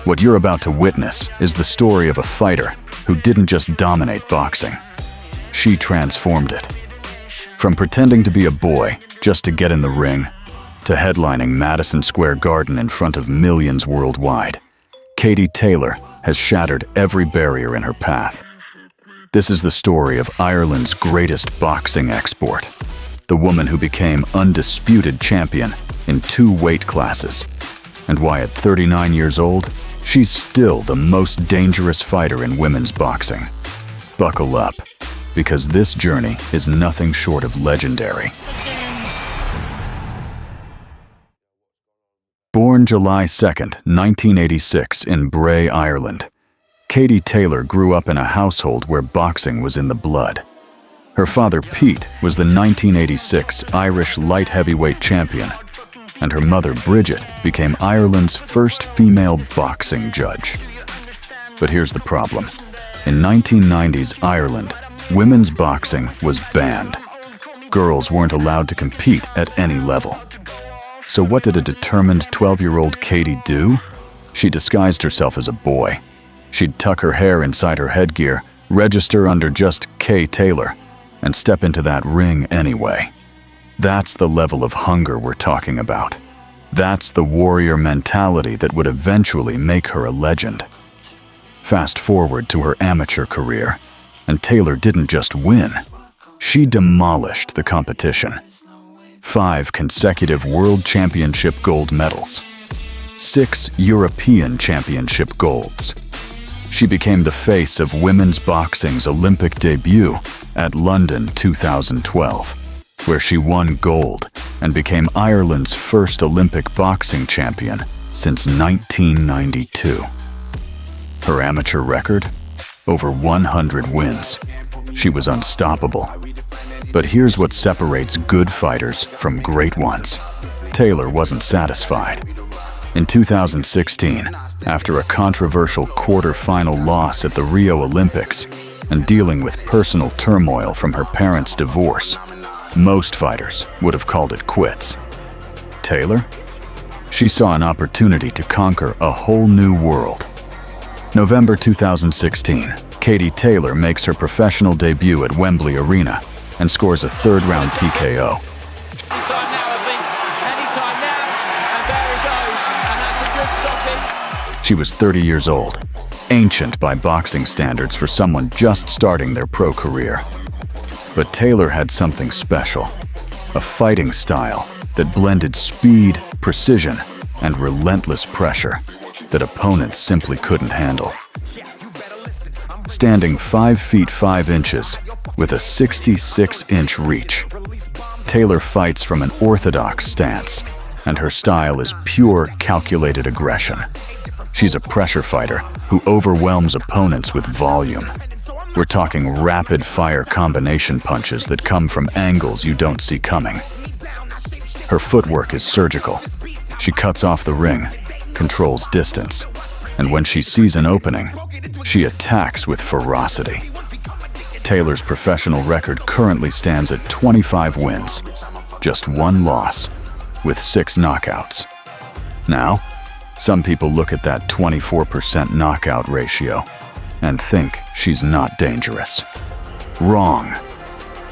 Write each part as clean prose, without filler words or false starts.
What you're about to witness is the story of a fighter who didn't just dominate boxing. She transformed it. From pretending to be a boy just to get in the ring, to headlining Madison Square Garden in front of millions worldwide, Katie Taylor has shattered every barrier in her path. This is the story of Ireland's greatest boxing export, the woman who became undisputed champion in 2 weight classes, and why at 39 years old, she's still the most dangerous fighter in women's boxing. Buckle up, because this journey is nothing short of legendary. Born July 2, 1986 in Bray, Ireland, Katie Taylor grew up in a household where boxing was in the blood. Her father, Pete, was the 1986 Irish light heavyweight champion, and her mother, Bridget, became Ireland's first female boxing judge. But here's the problem. In 1990s Ireland, women's boxing was banned. Girls weren't allowed to compete at any level. So what did a determined 12-year-old Katie do? She disguised herself as a boy. She'd tuck her hair inside her headgear, register under just K. Taylor, and step into that ring anyway. That's the level of hunger we're talking about. That's the warrior mentality that would eventually make her a legend. Fast forward to her amateur career, and Taylor didn't just win. She demolished the competition. 5 consecutive World Championship gold medals. 6 European Championship golds. She became the face of women's boxing's Olympic debut at London 2012, where she won gold and became Ireland's first Olympic boxing champion since 1992. Her amateur record? Over 100 wins. She was unstoppable. But here's what separates good fighters from great ones. Taylor wasn't satisfied. In 2016, after a controversial quarter-final loss at the Rio Olympics and dealing with personal turmoil from her parents' divorce, most fighters would have called it quits. Taylor? She saw an opportunity to conquer a whole new world. November 2016, Katie Taylor makes her professional debut at Wembley Arena and scores a 3rd-round TKO. Anytime now, I think. Anytime now, and there he goes, and that's a good stoppage. She was 30 years old, ancient by boxing standards for someone just starting their pro career. But Taylor had something special, a fighting style that blended speed, precision, and relentless pressure that opponents simply couldn't handle. Standing 5 feet 5 inches with a 66-inch reach, Taylor fights from an orthodox stance, and her style is pure, calculated aggression. She's a pressure fighter who overwhelms opponents with volume. We're talking rapid-fire combination punches that come from angles you don't see coming. Her footwork is surgical. She cuts off the ring, controls distance, and when she sees an opening, she attacks with ferocity. Taylor's professional record currently stands at 25 wins, just 1 loss, with 6 knockouts. Now, some people look at that 24% knockout ratio and think she's not dangerous. Wrong.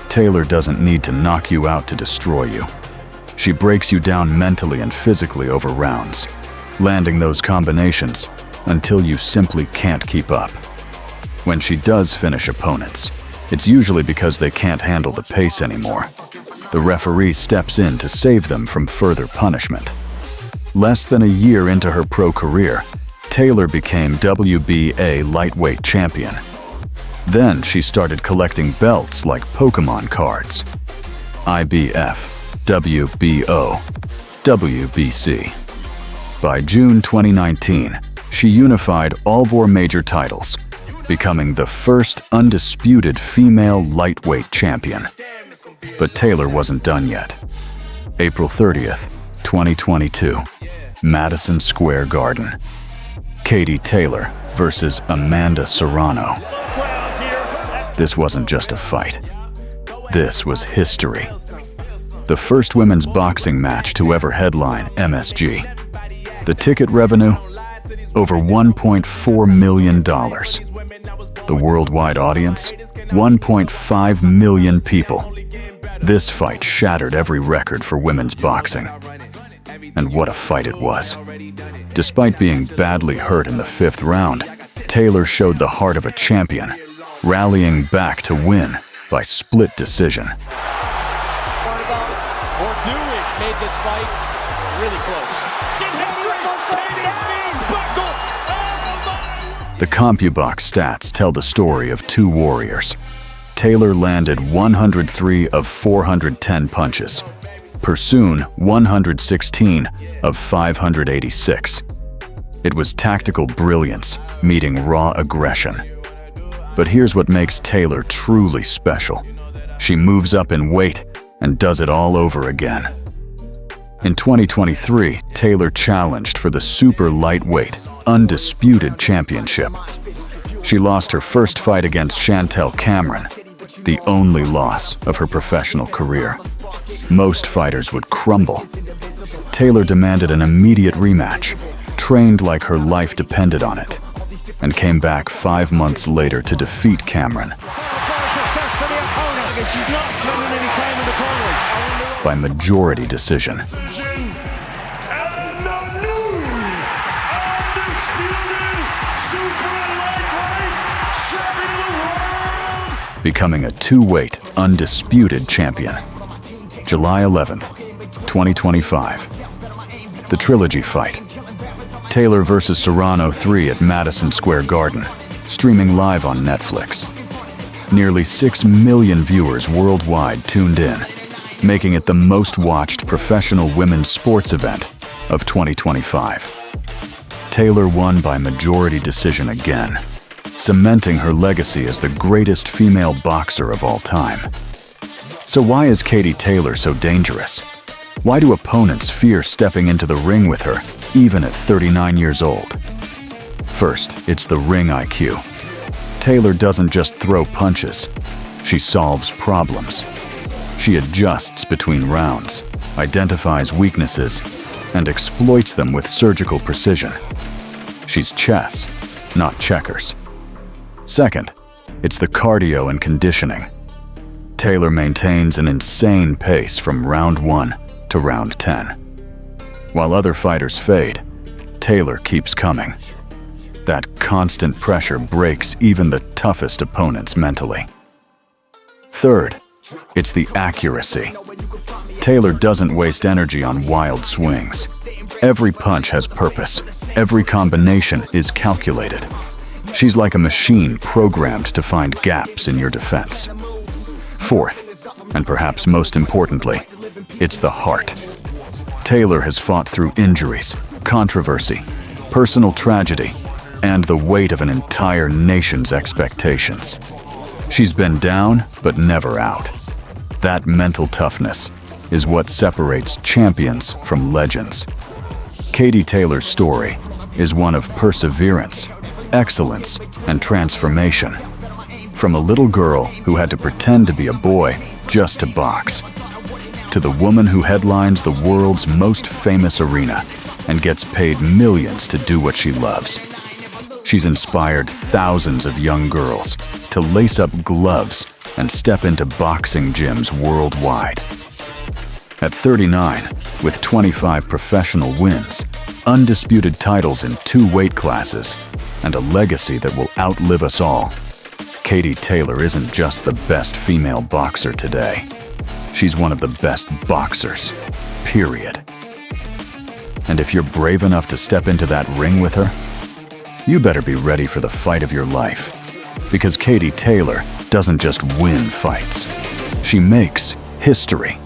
Taylor doesn't need to knock you out to destroy you. She breaks you down mentally and physically over rounds, landing those combinations until you simply can't keep up. When she does finish opponents, it's usually because they can't handle the pace anymore. The referee steps in to save them from further punishment. Less than a year into her pro career, Taylor became WBA lightweight champion. Then she started collecting belts like Pokemon cards. IBF, WBO, WBC. By June 2019, she unified all 4 major titles, becoming the first undisputed female lightweight champion. But Taylor wasn't done yet. April 30th, 2022, Madison Square Garden. Katie Taylor versus Amanda Serrano. This wasn't just a fight. This was history. The first women's boxing match to ever headline MSG. The ticket revenue? over $1.4 million. The worldwide audience, 1.5 million people. This fight shattered every record for women's boxing. And what a fight it was. Despite being badly hurt in the 5th round, Taylor showed the heart of a champion, rallying back to win by split decision. Made this fight really close. The CompuBox stats tell the story of two warriors. Taylor landed 103 of 410 punches. Pursoon 116 of 586. It was tactical brilliance meeting raw aggression. But here's what makes Taylor truly special. She moves up in weight and does it all over again. In 2023, Taylor challenged for the super lightweight, Undisputed championship. She lost her first fight against Chantel Cameron, the only loss of her professional career. Most fighters would crumble. Taylor demanded an immediate rematch, trained like her life depended on it, and came back 5 months later to defeat Cameron. By majority decision. Becoming a two-weight, undisputed champion. July 11th, 2025. The trilogy fight. Taylor vs. Serrano 3 at Madison Square Garden, streaming live on Netflix. Nearly 6 million viewers worldwide tuned in, making it the most watched professional women's sports event of 2025. Taylor won by majority decision again, cementing her legacy as the greatest female boxer of all time. So why is Katie Taylor so dangerous? Why do opponents fear stepping into the ring with her, even at 39 years old? First, it's the ring IQ. Taylor doesn't just throw punches, she solves problems. She adjusts between rounds, identifies weaknesses, and exploits them with surgical precision. She's chess, not checkers. Second, it's the cardio and conditioning. Taylor maintains an insane pace from round 1 to round 10. While other fighters fade, Taylor keeps coming. That constant pressure breaks even the toughest opponents mentally. Third, it's the accuracy. Taylor doesn't waste energy on wild swings. Every punch has purpose. Every combination is calculated. She's like a machine programmed to find gaps in your defense. Fourth, and perhaps most importantly, it's the heart. Taylor has fought through injuries, controversy, personal tragedy, and the weight of an entire nation's expectations. She's been down, but never out. That mental toughness is what separates champions from legends. Katie Taylor's story is one of perseverance, excellence, and transformation. From a little girl who had to pretend to be a boy just to box, to the woman who headlines the world's most famous arena and gets paid millions to do what she loves. She's inspired thousands of young girls to lace up gloves and step into boxing gyms worldwide. At 39, with 25 professional wins, undisputed titles in 2 weight classes, and a legacy that will outlive us all, Katie Taylor isn't just the best female boxer today. She's one of the best boxers, period. And if you're brave enough to step into that ring with her, you better be ready for the fight of your life. Because Katie Taylor doesn't just win fights. She makes history.